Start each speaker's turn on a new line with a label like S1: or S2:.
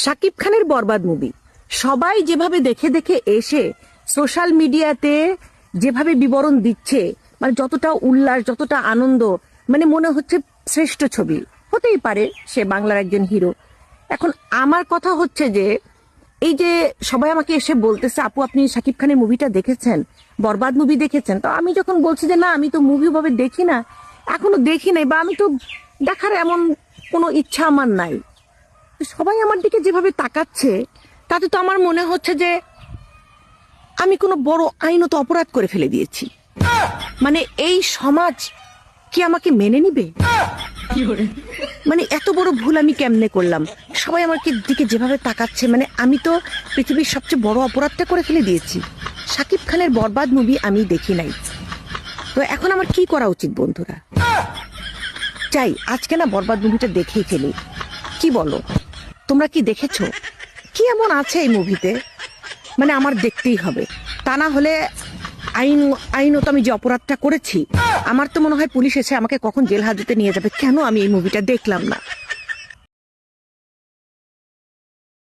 S1: শাকিব খানের বরবাদ মুভি সবাই যেভাবে দেখে দেখে এসে সোশ্যাল মিডিয়াতে যেভাবে বিবরণ দিচ্ছে, মানে যতটা উল্লাস, যতটা আনন্দ, মানে মনে হচ্ছে শ্রেষ্ঠ ছবি হতেই পারে, সে বাংলার একজন হিরো। এখন আমার কথা হচ্ছে যে এই যে সবাই আমাকে এসে বলতেছে, আপু আপনি শাকিব খানের মুভিটা দেখেছেন, বরবাদ মুভি দেখেছেন? তো আমি যখন বলছি যে না আমি তো মুভি ভাবে দেখি না, এখনো দেখি নাই, বা আমি তো দেখার এমন কোনো ইচ্ছা আমার নাই, সবাই আমার দিকে যেভাবে তাকাচ্ছে তাতে তো আমার মনে হচ্ছে যে আমি কোনো বড় আইনত অপরাধ করে ফেলে দিয়েছি। মানে এই সমাজ কি আমাকে মেনে নিবে? মানে এত বড় ভুল আমি কেমনে করলাম? সবাই আমার দিকে যেভাবে তাকাচ্ছে, মানে আমি তো পৃথিবীর সবচেয়ে বড় অপরাধটা করে ফেলে দিয়েছি। শাকিব খানের বরবাদ মুভি আমি দেখি নাই, তো এখন আমার কি করা উচিত বন্ধুরা? চাই আজকে না বরবাদ মুভিটা দেখেই ফেলি, কি বলো? তোমরা কি দেখেছো? কি এমন আছে এই মুভিতে, মানে আমার দেখতেই হবে? তা না হলে আইনত আমি যে অপরাধটা করেছি, আমার তো মনে হয় পুলিশ এসে আমাকে কখন জেল হাজতে নিয়ে যাবে। কেন আমি এই মুভিটা দেখলাম না?